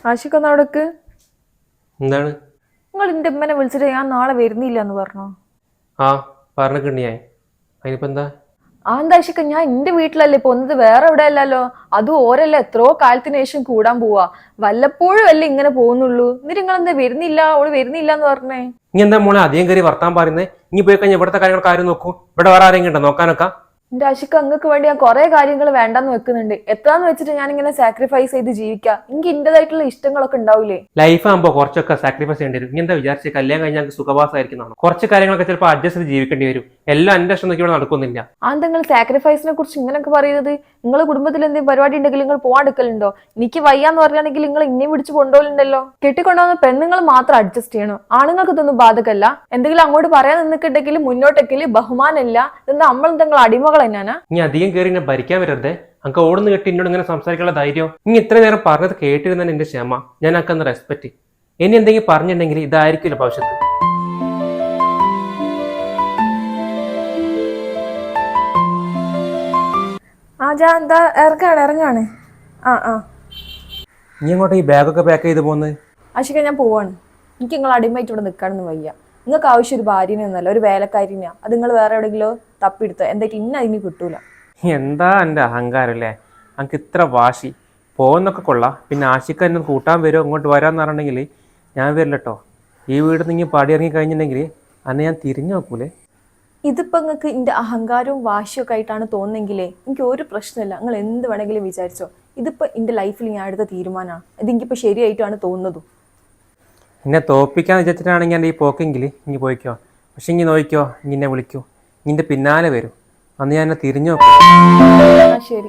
ആശിക്കൊന്ന് അവിടേക്ക്. എന്താണ്? നിങ്ങൾ എന്റെ ഉമ്മനെ വിളിച്ചിട്ട് ഞാൻ നാളെ വരുന്നില്ല എന്ന് പറഞ്ഞോ? ആ പറഞ്ഞിട്ടുണ്ടിയായി. അതിനിപ്പോ എന്താ? എന്താ ആശിക്ക, ഞാൻ എന്റെ വീട്ടിലല്ലേ ഇപ്പൊ ഒന്നത്, വേറെ എവിടെ അല്ലല്ലോ. അതും ഓരല്ല എത്രയോ കാലത്തിന് ശേഷം കൂടാൻ പോവാ. വല്ലപ്പോഴും അല്ലേ ഇങ്ങനെ പോകുന്നുള്ളൂ. എന്നിട്ട് നിങ്ങൾ എന്താ വരുന്നില്ല, ഓള് വരുന്നില്ല എന്ന് പറഞ്ഞേ? ഇനി എന്താ മോളെ അധികം കയറി വർത്താൻ പറയുന്നത്? ഇനി പോയി കഴിഞ്ഞാൽ ഇവിടുത്തെ കാര്യങ്ങൾ ആരും നോക്കൂ? ഇവിടെ വേറെ ആരെങ്കിലും ഉണ്ടോ നോക്കാനൊക്കെ? എന്റെ ആശിക്ക, അങ്ങക്ക് വേണ്ടി ഞാൻ കുറെ കാര്യങ്ങൾ വേണ്ടെന്ന് വെക്കുന്നുണ്ട്. എത്രാന്ന് വെച്ചിട്ട് ഞാൻ ഇങ്ങനെ സാക്രിഫൈസ് ചെയ്ത് ജീവിക്കാം? എനിക്ക് ഇന്റേതായിട്ടുള്ള ഇഷ്ടങ്ങളൊക്കെ ഉണ്ടാവില്ലേ? ലൈഫ് ആകുമ്പോൾ കുറച്ചൊക്കെ സാക്രിഫൈസ് ചെയ്യേണ്ടി വരും. ഇനി എന്താ വിചാരിച്ച് കല്യാണം കഴിഞ്ഞാൽ സുഖവാസമായിരിക്കുന്നതാണ്? കുറച്ച് കാര്യങ്ങളൊക്കെ ചിലപ്പോൾ അഡ്ജസ്റ്റ് ചെയ്ത് ജീവിക്കേണ്ടി വരും. എല്ലാം എന്റെ ഇഷ്ടം നോക്കി ഇവിടെ നടക്കുന്നില്ല. നിങ്ങൾ സാക്രിഫൈസിനെ കുറിച്ച് ഇങ്ങനെയൊക്കെ പറയുന്നത്? നിങ്ങൾ കുടുംബത്തിൽ എന്തെങ്കിലും പരിപാടി ഉണ്ടെങ്കിൽ നിങ്ങൾ പോവാണ്ടിക്കലുണ്ടോ? എനിക്ക് വയ്യാന്ന് പറയുകയാണെങ്കിൽ നിങ്ങൾ ഇനിയും പിടിച്ച് കൊണ്ടുപോലുണ്ടല്ലോ. കെട്ടിക്കൊണ്ടുവന്ന പെണ്ണുങ്ങൾ മാത്രം അഡ്ജസ്റ്റ് ചെയ്യണം, ആണുങ്ങൾക്ക് ഇതൊന്നും ബാധകല്ല. എന്തെങ്കിലും അങ്ങോട്ട് പറയാൻ നിന്നിട്ടുണ്ടെങ്കിൽ മുന്നോട്ടെങ്കിൽ ബഹുമാനമില്ല. എന്താ നമ്മളെന്തെങ്കിലും അടിമകൾ തന്നെയാണ്? ഇനി അധികം കയറി എന്നെ ഭരിക്കാൻ വരരുത്. അങ്ക ഓടുന്ന് കെട്ടി എന്നോട് ഇങ്ങനെ സംസാരിക്കാനുള്ള ധൈര്യം? ഇനി ഇത്ര നേരം പറഞ്ഞത് കേട്ടിരുന്ന എന്റെ ക്ഷമ, ഞാൻ അക്കന്ന് റെസ്പെക്ട്. ഇനി എന്തെങ്കിലും പറഞ്ഞിട്ടുണ്ടെങ്കിൽ ഇതായിരിക്കില്ല ഭവിഷ്യത്ത്. എന്താ ഇറങ്ങാണ്. നീ അങ്ങോട്ട് ഈ ബാഗൊക്കെ പാക്ക് ചെയ്ത് പോകുന്നത്? ആശിക്ക, ഞാൻ പോവാണ്. എനിക്ക് നിങ്ങൾ അടിമയായിട്ട് ഇവിടെ നിൽക്കാനൊന്നും വയ്യ. നിങ്ങൾക്ക് ആവശ്യം ഒരു ഭാര്യനെയൊന്നല്ല, ഒരു വേലക്കാരിനെയാ. അത് നിങ്ങൾ വേറെ എവിടെയെങ്കിലും തപ്പിയെടുത്തോ. എന്തായിട്ട് ഇന്ന അതിന് കിട്ടൂല. എന്താ എൻ്റെ അഹങ്കാരം അല്ലേ? എനിക്ക് ഇത്ര വാശി. പോകുന്നൊക്കെ കൊള്ളാം, പിന്നെ ആശിക്ക എന്നെ കൂട്ടാൻ വരുമോ ഇങ്ങോട്ട് വരാമെന്ന് പറഞ്ഞിട്ടുണ്ടെങ്കിൽ ഞാൻ വരില്ല കേട്ടോ. ഈ വീട് നിങ്ങൾ പാടി ഇറങ്ങി കഴിഞ്ഞിട്ടുണ്ടെങ്കിൽ അന്ന് ഞാൻ തിരിഞ്ഞു നോക്കൂലേ. ഇതിപ്പോ നിങ്ങൾക്ക് എന്റെ അഹങ്കാരവും വാശിയൊക്കെ ആയിട്ടാണ് തോന്നുന്നെങ്കിലേ എനിക്ക് ഒരു പ്രശ്നമില്ല. നിങ്ങൾ എന്ത് വേണമെങ്കിലും വിചാരിച്ചോ. ഇതിപ്പോ എന്റെ ലൈഫിൽ ഞാൻ എടുത്ത തീരുമാനമാണ്. ഇതെനിക്കിപ്പോ ശരിയായിട്ടാണ് തോന്നുന്നതും. എന്നെ തോപ്പിക്കാൻ വിചാരിച്ചിട്ടാണെങ്കിൽ എൻ്റെ ഈ പോക്കെങ്കിൽ ഇനി പോയിക്കോ. പക്ഷെ ഇനി നോക്കിക്കോ, ഇനി എന്നെ വിളിക്കൂ, നിന്റെ പിന്നാലെ വരും. അന്ന് ഞാൻ എന്നെ തിരിഞ്ഞു നോക്കും. ശരി.